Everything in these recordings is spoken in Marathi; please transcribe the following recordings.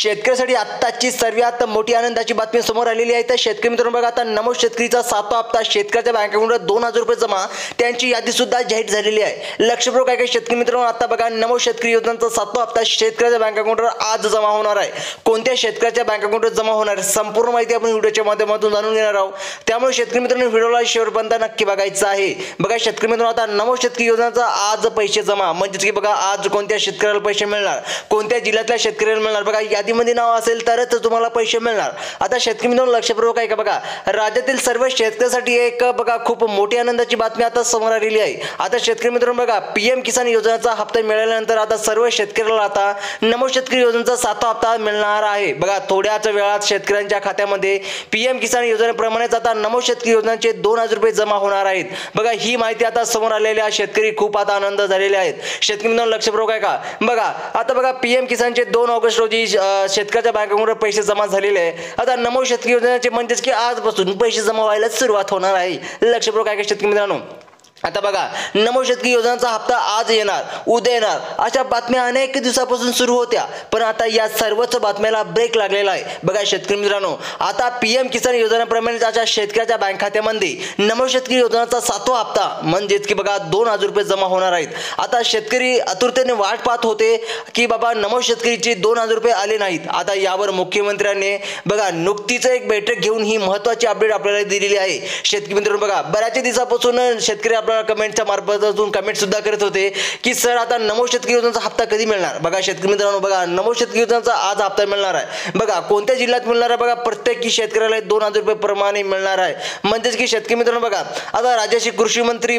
शेतकऱ्यासाठी आत्ताची सर्वात मोठी आनंदाची बातमी समोर आलेली आहे। तर शेतकरी मित्रांनो बघा, आता नमो शेतकरीचा 7वा हप्ता शेतकऱ्याच्या बँक अकाउंटवर 2000 रुपये जमा, त्यांची यादी सुद्धा जाहीर झालेली आहे। लक्षपूर्वक काय शेतकरी मित्रांनो, आता बघा नमो शेतकरी योजनेचा 7वा हप्ता शेतकऱ्याच्या बँक अकाउंटवर आज जमा होणार आहे। कोणत्या शेतकऱ्याच्या बँक अकाउंटवर जमा होणार आहे संपूर्ण माहिती आपण व्हिडिओच्या माध्यमातून जाणून घेणार आहोत। त्यामुळे शेतकरी मित्रांनो व्हिडिओला शेवटपर्यंत नक्की बघायचं आहे। बघा शेतकरी मित्रांनो, आता नमो शेतकरी योजनेचा आज पैसे जमा म्हणजे की बघा आज कोणत्या शेतकऱ्याला पैसे मिळणार, कोणत्या जिल्ह्यातल्या शेतकऱ्याला मिळणार, बघा यादीमध्ये नाव असेल तरच तुम्हाला पैसे मिळणार। आता शेतकरी मित्रांनो लक्षपूर्वक आहे का बघा, राज्यातील सर्व शेतकऱ्यांसाठी एक बघा खूप मोठी आनंदाची बातमी आता समोर आलेली आहे। आता शेतकरी मित्रांनो बघा, पीएम किसान योजनेचा हप्ता मिळाल्यानंतर आता सर्व शेतकऱ्याला आता नमो शेतकरी योजनेचा 7वा हप्ता मिळणार आहे। बघा थोड्याच वेळात शेतकऱ्यांच्या खात्यामध्ये पीएम किसान योजनेप्रमाणेच आता नमो शेतकरी योजनेचे 2000 रुपये जमा होणार आहेत। बघा ही माहिती आता समोर आलेली आहे, शेतकरी खूप आता आनंद झालेले आहेत। शेतकरी मित्रांनो लक्षपूर्वक आहे का बघा, आता बघा पीएम किसानचे 2 ऑगस्ट रोजी शेतकऱ्याच्या बँक अकाउंटवर पैसे जमा झालेले आहे। आता नमो शेतकरी योजनेचे म्हणजेच की आजपासून पैसे जमा व्हायला सुरुवात होणार आहे। लक्षपूर्वक आहे का शेतकरी मित्रांनो, आता बघा नमो शेतकरी योजनेचा हप्ता आज येणार उद्या येणार अशा बातम्या अनेक दिवसापासून सुरू होत्या, पण आता या सर्वच बातम्याला ब्रेक लागलेला आहे। बघा शेतकरी मित्रांनो, आता पीएम किसान योजनेप्रमाणे त्याच्या शेतकऱ्याच्या बँक खात्यामध्ये नमो शेतकरी योजनेचा 7वा हप्ता म्हणजेच की बघा 2000 रुपये जमा होणार आहेत। आता शेतकरी आतुरतेने वाट पाहत होते की बाबा नमो शेतकरीचे 2000 रुपये आले नाहीत। आता यावर मुख्यमंत्र्यांनी बघा नुकतीच एक बैठक घेऊन ही महत्त्वाची अपडेट आपल्याला दिलेली आहे। शेतकरी मित्रांनो बघा, बऱ्याच दिवसापासून शेतकरी कमेंटच्या मार्फतून कमेंट सुद्धा करत होते की सर आता नमो शेतकरी योजनेचा हप्ता कधी मिळणार। बघा शेतकरी मित्रांनो बघा, नमो शेतकरी योजनेचा आज हप्ता मिळणार आहे। बघा कोणत्या जिल्ह्यात मिळणार आहे, बघा प्रत्येक शेतकऱ्याला 2000 रुपये प्रमाणे मिळणार आहे। म्हणजेच की शेतकरी मित्रांनो बघा, आता राज्याचे कृषी मंत्री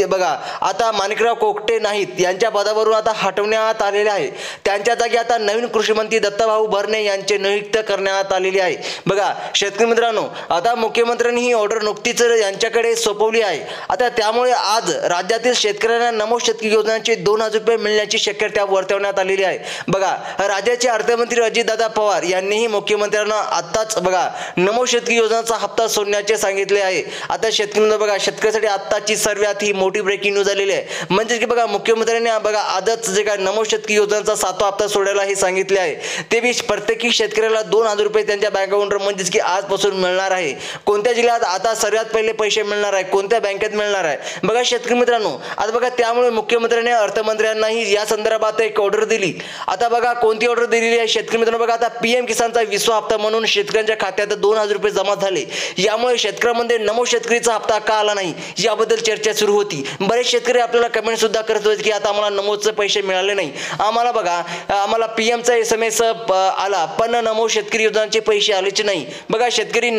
बघा आता माणिकराव कोकटे नाहीत, यांच्या पदावरून आता हटवण्यात आलेले आहे। त्यांच्या जागी आता नवीन कृषी मंत्री दत्ताभाऊ भरणे यांचे नियुक्त करण्यात आलेली आहे। बघा शेतकरी मित्रांनो, आता मुख्यमंत्र्यांनी ही ऑर्डर नुकतीच यांच्याकडे सोपवली आहे। आता त्यामुळे आज राज्यातील शेतकऱ्यांना नमो शेतकरी योजनेचे 2000 रुपये मिळण्याची शक्यता वर्तवण्यात आलेली आहे। बघा राज्याचे अर्थमंत्री अजितदादा पवार यांनीही मुख्यमंत्र्यांना आताच बघा नमो शेतकरी योजनेचा हप्ता सोडण्याचे सांगितले आहे। आता शेतकरी बघा, शेतकऱ्यासाठी आताची सर्वात ही मोठी ब्रेकिंग न्यूज आलेली आहे। म्हणजे की बघा मुख्यमंत्र्यांनी बघा आजच जे काय नमो शेतकरी योजनेचा 7वा हप्ता सोडायला हे सांगितले आहे। ते बी प्रत्येकी शेतकऱ्याला 2000 रुपये त्यांच्या बँक अकाउंटवर म्हणजेच की आजपासून मिळणार आहे। कोणत्या जिल्ह्यात आता सर्वात पहिले पैसे मिळणार आहे, कोणत्या बँकेत मिळणार आहे बघा शेतकरी मित्रांनो। आता बघा त्यामुळे मुख्यमंत्र्यांनी अर्थमंत्र्यांनाही या संदर्भात एक ऑर्डर दिली। आता बघा कोणती ऑर्डर दिलेली आहे शेतकरी मित्रांनो बघा, आता पीएम किसानचा 20वा हप्ता म्हणून शेतकऱ्यांच्या खात्यात 2000 रुपये जमा झाले। यामुळे शेतकऱ्यांमध्ये नमो शेतकरीचा हप्ता का आला नाही याबद्दल चर्चा सुरू होती। बरेच शेतकरी आपल्याला कमेंट सुद्धा करत होते की आता आम्हाला नमोचे पैसे मिळाले नाही, आम्हाला बघा आम्हाला पीएमचा SMS आला पण नमो शेतकरी योजनेचे पैसे आलेच नाही। बघा शेतकरी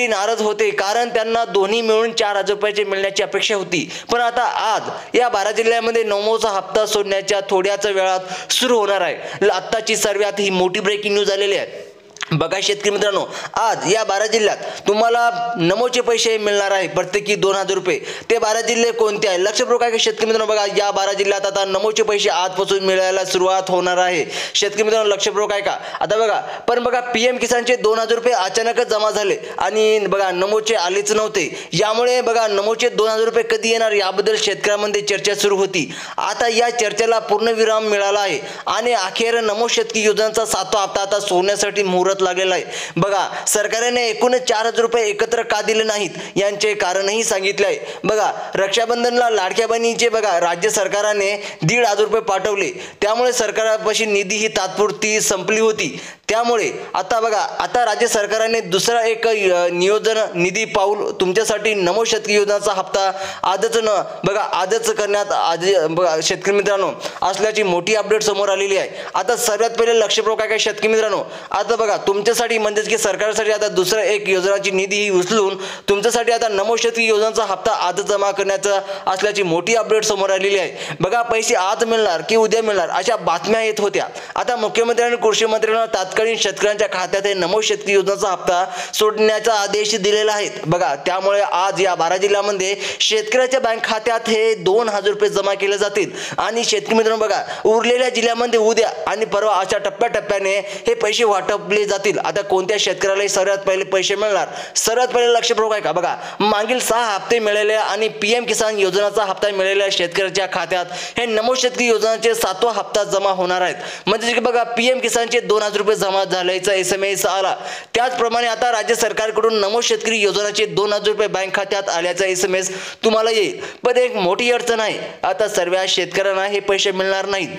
नाराज होते कारण त्यांना दोन्ही मिळून 4000 रुपयाचे मिळण्याची अपेक्षा होती। पण आता आज या 12 जिल्ह्यांमध्ये नमोचा हप्ता सोडण्याच्या थोड्याच वेळात सुरू होणार आहे। आत्ताची सर्वात ही मोठी ब्रेकिंग न्यूज आलेली आहे। बघा शेतकरी मित्रांनो, आज या 12 जिल्ह्यात तुम्हाला नमोचे पैसे मिळणार आहे प्रत्येकी 2000 रुपये। ते 12 जिल्हे कोणते आहे लक्षपूर्वक आहे शेतकरी मित्रांनो बघा, या 12 जिल्ह्यात आता नमोचे पैसे आजपासून मिळायला सुरुवात होणार आहे। शेतकरी मित्रांनो लक्षपूर्वक आहे का, आता बघा पण बघा पीएम किसानचे 2000 रुपये अचानकच जमा झाले आणि बघा नमोचे आलेच नव्हते। यामुळे बघा नमोचे 2000 रुपये कधी येणार याबद्दल शेतकऱ्यांमध्ये चर्चा सुरू होती। आता या चर्चेला पूर्णविराम मिळाला आहे आणि अखेर नमो शेतकरी योजनेचा 7वा हप्ता आता सोडण्यासाठी मुहूर्त लागलेला आहे। बघा सरकारने एकूण 4000 रुपये एकत्र का दिले नाहीत यांचे कारणही सांगितले आहे। बघा रक्षाबंधनला लाडक्या बहिणीचे बघा राज्य सरकारने 1500 रुपये पाठवले, त्यामुळे सरकारपाशी निधी ही तात्पुरती संपली होती। त्यामुळे आता बघा आता राज्य सरकारने दुसरा एक नियोजन निधी पाऊल तुमच्यासाठी नमो शेतकरी योजनेचा हप्ता आजच करण्यात बघा शेतकरी मित्रांनो असल्याची मोठी अपडेट समोर आलेली आहे। आता सर्वात पहिले लक्षपूर्वक काय शेतकरी मित्रांनो, आता बघा तुमच्यासाठी म्हणजेच की सरकारसाठी आता दुसरा एक योजनाची निधी उचलून तुमच्यासाठी आता नमो शेतकरी योजनेचा हप्ता आज जमा करण्याचा असल्याची मोठी अपडेट समोर आलेली आहे। बघा पैसे आज मिळणार की उद्या मिळणार अशा बातम्या येत होत्या। आता मुख्यमंत्र्यांनी कृषी मंत्र्यांना तात्कालीन शेतकऱ्यांच्या खात्यात नमो शेतकरी योजनेचा हप्ता सोडण्याचा आदेश दिलेला आहे। बघा त्यामुळे आज या 12 जिल्ह्यांमध्ये शेतकऱ्याच्या बँक खात्यात हे 2000 रुपये जमा केले जातील आणि शेतकरी मित्रांनो बघा उरलेल्या जिल्ह्यांमध्ये उद्या आणि परवा अशा टप्प्याटप्प्याने हे पैसे वाटपले जातील. आता कोणत्या शेतकऱ्याला सर्वात पहिले पैसे मिळणार, सर्वात पहिले लक्षपूर्वक आहे का बघा, मागील 6 हप्ते मिळालेल्या आणि पीएम किसान योजनाचा हप्ता मिळालेल्या शेतकऱ्याच्या खात्यात हे नमोद शेतकरी योजनाचे 7वा हप्ता जमा होणार आहेत. म्हणजे की बघा पीएम किसानचे 2000 रुपये जमा झाल्याचा SMS आला. त्याचप्रमाणे आता राज्य सरकारकडून नमोद शेतकरी योजनाचे 2000 रुपये बँक खात्यात आल्याचा SMS तुम्हाला येईल. पण एक मोठी अडचण आहे, आता सर्व शेतकऱ्यांना हे पैसे मिळणार नाहीत.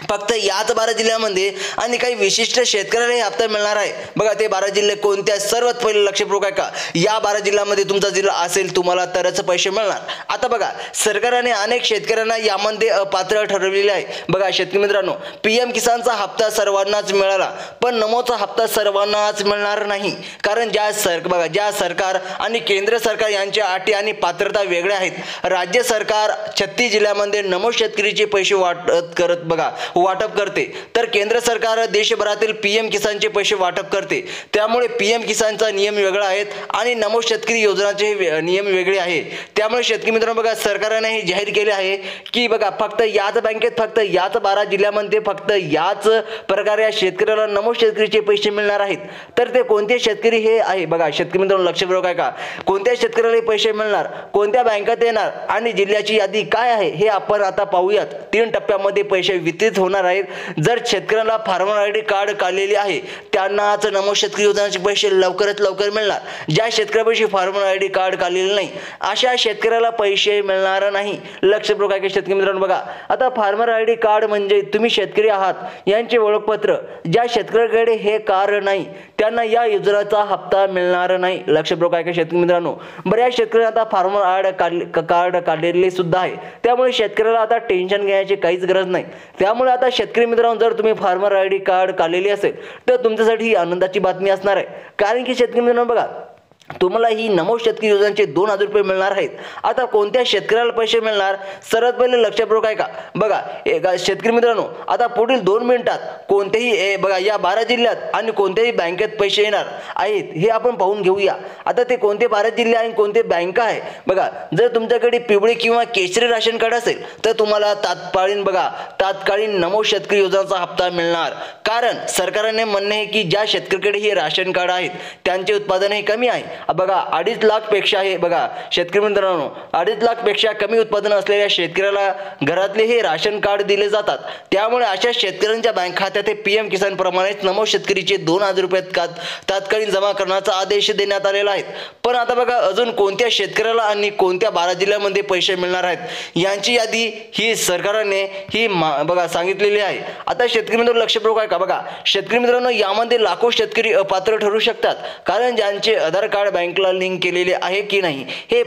फक्त याच 12 जिल्ह्यामध्ये आणि काही विशिष्ट शेतकऱ्याला हे हप्ता मिळणार आहे. बघा ते 12 जिल्हे कोणत्या, सर्वात पहिले लक्षपूर्वक आहे का, या 12 जिल्ह्यामध्ये तुमचा जिल्हा असेल तुम्हाला तरच पैसे मिळणार. आता बघा सरकारने अनेक शेतकऱ्यांना यामध्ये अपात्र ठरवलेले आहे. बघा शेतकरी मित्रांनो, पीएम किसानचा हप्ता सर्वांनाच मिळाला, पण नमोचा हप्ता सर्वांनाच मिळणार नाही. कारण ज्या सरकार आणि केंद्र सरकार यांच्या अटी आणि पात्रता वेगळ्या आहेत. राज्य सरकार 36 जिल्ह्यामध्ये नमोद शेतकरीचे पैसे वाटप करते, तर केंद्र सरकार देशभरातील पीएम किसानचे पैसे वाटप करते. त्यामुळे पीएम किसानचा नियम वेगळा आहे आणि नमोद शेतकरी योजनाचे नियम वेगळे आहे. त्यामुळे शेतकरी मित्रांनो बघा सरकारने हे जाहीर केले आहे की बघा फक्त याच बँकेत, फक्त याच 12 जिल्ह्यामध्ये, फक्त याच प्रकारे या शेतकऱ्याला नमोद शेतकरीचे पैसे मिळणार आहेत. तर ते कोणते शेतकरी हे आहे बघा शेतकरी मित्रांनो लक्षपूर्वक आहे का, कोणत्या शेतकऱ्याला पैसे मिळणार, कोणत्या बँकेत येणार आणि जिल्ह्याची यादी काय आहे हे आपण आता पाहूयात. 3 टप्प्यामध्ये पैसे वितरित होणार आहेत. जर शेतकऱ्याला फार्मर आयडी कार्ड काढलेले आहे त्यांनाच नमोद शेतकरी योजनेचे पैसे लवकरात लवकर मिळणार. ज्या शेतकऱ्यापाशी फार्मर आयडी कार्ड काढलेले नाही अशा शेतकऱ्याला पैसे मिळणार नाही. लक्षपूर्वक आहे शेतकरी मित्रांनो बघा, आता फार्मर आयडी कार्ड म्हणजे तुम्ही शेतकरी आहात यांचे ओळखपत्र. ज्या शेतकऱ्याकडे हे कार्ड नाही त्यांना या योजनेचा हप्ता मिळणार नाही. लक्षपूर्वक आहे शेतकरी मित्रांनो, बऱ्याच शेतकऱ्यांना आता फार्मर कार्ड काढलेले सुद्धा आहे. त्यामुळे शेतकऱ्याला आता टेन्शन घ्यायची काहीच गरज नाही. त्यामुळे आता शेतकरी मित्रांनो जर तुम्ही फार्मर आयडी कार्ड काढलेली असेल तर तुमच्यासाठी ही आनंदाची बातमी असणार आहे. कारण की शेतकरी मित्रांनो बघा तुम्हाला ही नमोद शेतकरी योजनेचे 2000 रुपये मिळणार आहेत. आता कोणत्या शेतकऱ्याला पैसे मिळणार, सर्वात पहिले लक्षपूर्वक आहे का बघा शेतकरी मित्रांनो, आता पुढील 2 मिनिटात कोणतेही बघा या 12 जिल्ह्यात आणि कोणत्याही बँकेत पैसे येणार आहेत हे आपण पाहून घेऊया. आता ते कोणते 12 जिल्हे आणि कोणते बँका आहे बघा. जर तुमच्याकडे पिवळे किंवा केशरी राशन कार्ड असेल तर तुम्हाला तात्कालीन नमोद शेतकरी योजनेचा हप्ता मिळणार. कारण सरकारने म्हणणे आहे की ज्या शेतकऱ्याकडे हे राशन कार्ड आहेत त्यांचे उत्पादन हे कमी आहे. बघा 2.5 लाख पेक्षा हे बघा शेतकरी मित्रांनो 2.5 लाख पेक्षा कमी उत्पादन असलेल्या शेतकऱ्याला घरातले हे राशन कार्ड दिले जातात. त्यामुळे अशा शेतकऱ्यांच्या बँक खात्यात हे पीएम किसान प्रमाणेच नमोद शेतकरीचे 2000 रुपये तात्कालीन जमा करण्याचा आदेश देण्यात आलेला आहे. पण आता बघा अजून कोणत्या शेतकऱ्याला आणि कोणत्या 12 जिल्ह्यामध्ये पैसे मिळणार आहेत यांची यादी ही सरकारने ही बघा सांगितलेली आहे. आता शेतकरी मित्रांनो लक्षपूर्वक आहे का बघा शेतकरी मित्रांनो यामध्ये लाखो शेतकरी अपात्र ठरू शकतात. कारण ज्यांचे आधार कार्ड बँकला लिंक केलेले आहे की नाही हे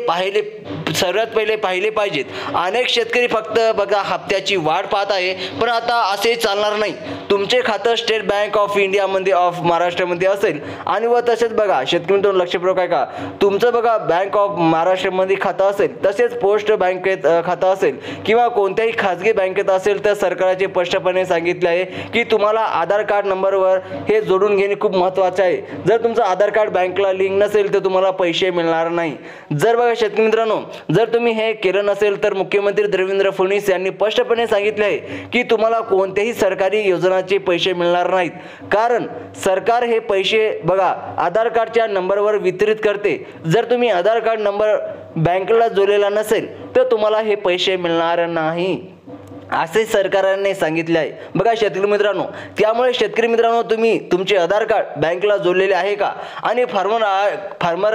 सर्वात पहिले पाहिले पाहिजेत. अनेक शेतकरी फक्त बघा हप्त्याची वाट पाहत आहे, पण आता असे चालणार नाही. तुमचे खातं स्टेट बँक ऑफ इंडियामध्ये ऑफ महाराष्ट्रामध्ये असेल आणि व तसेच बघा शेतकरी मित्रांनो लक्षपूर्वक आहे का तुमचं बघा बँक ऑफ महाराष्ट्रामध्ये खातं असेल, तसेच पोस्ट बँकेत खातं असेल किंवा कोणत्याही खाजगी बँकेत असेल तर सरकारचे स्पष्टपणे सांगितले आहे की तुम्हाला आधार कार्ड नंबरवर हे जोडून घेणे खूप महत्त्वाचे आहे. जर तुमचं आधार कार्ड बँकला लिंक नसेल तर तुम्हाला पैसे मिळणार नाही. जर बघा शेतकरी मित्रांनो जर तुम्ही हे केलं नसेल तर मुख्यमंत्री देवेंद्र फडणवीस यांनी स्पष्टपणे सांगितले आहे की तुम्हाला कोणत्याही सरकारी योजनांचे पैसे मिळणार नाहीत. कारण सरकार हे पैसे बघा आधार कार्डच्या नंबरवर वितरित करते. जर तुम्ही आधार कार्ड नंबर बँकेला जोडलेला नसेल तर तुम्हाला हे पैसे मिळणार नाही असे सरकारने सांगितले आहे. बघा शेतकरी मित्रांनो त्यामुळे शेतकरी मित्रांनो तुम्ही तुमचे आधार कार्ड बँकला जोडलेले आहे का आणि फार्मर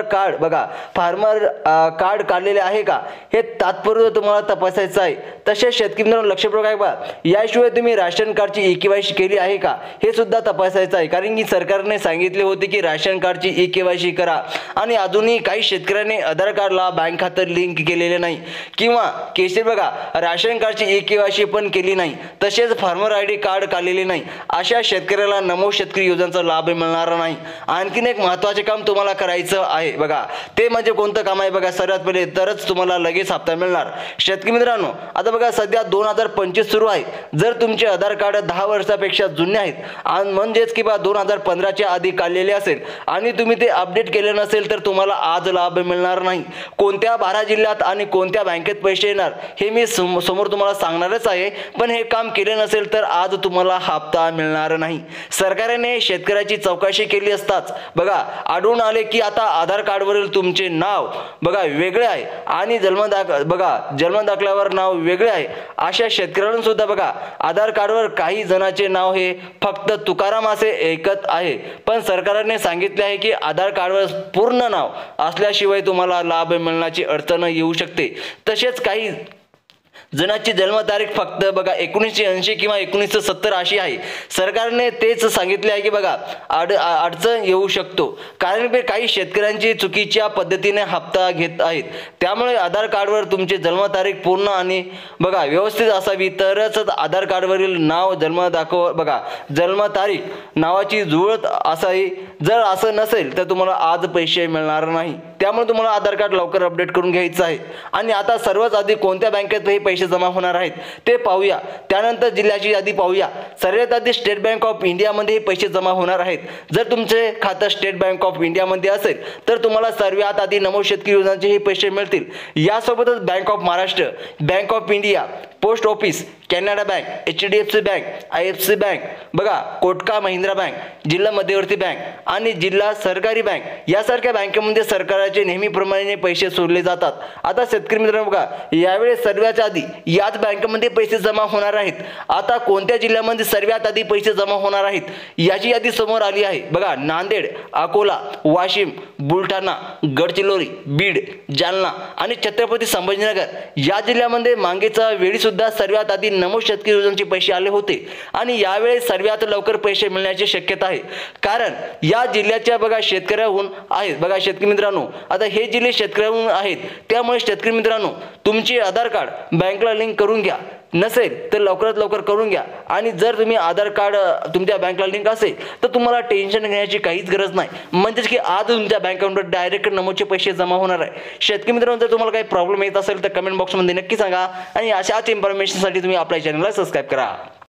कार्ड काढलेले आहे का हे तात्पुरते तुम्हाला तपासायचं आहे. तसेच शेतकरी मित्रांनो लक्षपूर्वक आहे बघा याशिवाय तुम्ही राशन कार्डची e-KYC केली आहे का हे सुद्धा तपासायचं आहे. कारण की सरकारने सांगितले होते की राशन कार्डची e-KYC करा आणि अजूनही काही शेतकऱ्यांनी आधार कार्डला बँक खातं लिंक केलेले नाही किंवा केशरी बघा राशन कार्डची e-KYC पण केली नाही, तसेच फार्मर आयडी कार्ड काढलेले नाही अशा शेतकऱ्याला नमोद शेतकरी योजनेचा लाभ मिळणार नाही. आणखीन एक महत्त्वाचे काम तुम्हाला करायचं आहे बघा ते म्हणजे कोणतं काम आहे बघा सर्वात पहिले, तरच तुम्हाला लगेच हप्ता मिळणार। शेतकरी मित्रांनो, आता बघा सध्या 2025 सुरू आहे। जर तुमचे आधार कार्ड 10 वर्षापेक्षा जुने आहेत आणि म्हणजेच की बा 2015 च्या आधी काढलेले असेल आणि तुम्ही ते अपडेट केले नसेल तर तुम्हाला आज लाभ मिळणार नाही। कोणत्या 12 जिल्ह्यात आणि कोणत्या बँकेत पैसे येणार हे मी समोर तुम्हाला सांगणारच आहे, पण हे काम केले नसेल तर आज तुम्हाला हप्ता मिळणार नाही। सरकारने शेतकऱ्याची चौकशी केली असताच बघा आढळून आले की आता आधार कार्डवरील तुमचे नाव बघा वेगळे आहे आणि जन्म दाखल्यावर नाव वेगळे आहे। अशा शेतकऱ्यांना सुद्धा बघा आधार कार्डवर काही जणांचे नाव हे फक्त तुकाराम असे ऐकत आहे, पण सरकारने सांगितले आहे की आधार कार्डवर पूर्ण नाव असल्याशिवाय तुम्हाला लाभ मिळण्याची अडचण येऊ शकते। तसेच काही जणांची जन्मतारीख फक्त बघा 1980 किंवा 1970 अशी आहे। सरकारने तेच सांगितले आहे की बघा अडचण येऊ शकतो, कारण की काही शेतकऱ्यांची चुकीच्या पद्धतीने हप्ता घेत आहेत। त्यामुळे आधार कार्डवर तुमची जन्मतारीख पूर्ण आणि बघा व्यवस्थित असावी, तरच आधार कार्डवरील नाव जन्मतारीख नावाची जुळत असावी। जर असं नसेल तर तुम्हाला आज पैसे मिळणार नाही। त्यामुळे तुम्हाला आधार कार्ड लवकर अपडेट करून घ्यायचं आहे। आणि आता सर्वात आधी कोणत्या बँकेत हे पैसे जमा होणार आहेत ते पाहूया, त्यानंतर जिल्ह्याची यादी पाहूया। सर्वात आधी स्टेट बँक ऑफ इंडियामध्ये पैसे जमा होणार आहेत। जर तुमचे खातं स्टेट बँक ऑफ इंडियामध्ये असेल तर तुम्हाला सर्वात आधी नमोद शेतकरी योजनांचे हे पैसे मिळतील। यासोबतच bank of Maharashtra, bank of India, post office, Canada bank, HDFC bank, IFC bank बघा, कोटक महिंद्रा बँक, जिल्हा मध्यवर्ती बँक आणि जिल्हा सहकारी बँक यासारख्या बँकेमध्ये सरकारचे नेहमीप्रमाणे पैसे सोडले जातात। आता शेतकरी मित्रांनो बघा, यावेळी सर्वात आधी याच बँकेमध्ये पैसे जमा होणार आहेत। आता कोणत्या जिल्ह्यामध्ये सर्वात आधी पैसे जमा होणार आहेत याची यादी समोर आली आहे बघा। नांदेड, अकोला, वाशिम, बुलढाणा, गडचिरोली, बीड, जालना आणि छत्रपती संभाजीनगर या जिल्ह्यामध्ये मागेच्या वेळी सुद्धा सर्वात आधी नमोद शेतकरी योजनेचे पैसे आले होते आणि यावेळी सर्वात लवकर पैसे मिळण्याची शक्यता आहे, कारण या जिल्ह्याच्या बघा शेतकऱ्याहून आहेत बघा। शेतकरी मित्रांनो, आता हे जिल्हे शेतकऱ्याहून आहेत, त्यामुळे शेतकरी मित्रांनो तुमचे आधार कार्ड बँकला लिंक करून घ्या, नसेल तर लवकरात लवकर करून घ्या। आणि जर तुम्ही आधार कार्ड तुमच्या बँकला लिंक असेल तर तुम्हाला टेन्शन घेण्याची काहीच गरज नाही, म्हणजेच की आज तुमच्या बँक अकाउंटवर डायरेक्ट नमोदचे पैसे जमा होणार आहे। शेतकरी मित्रांनो, जर तुम्हाला काही प्रॉब्लेम येत असेल तर कमेंट बॉक्समध्ये नक्की सांगा आणि अशाच इन्फॉर्मेशनसाठी तुम्ही आपल्या चॅनलला सबस्क्राईब करा।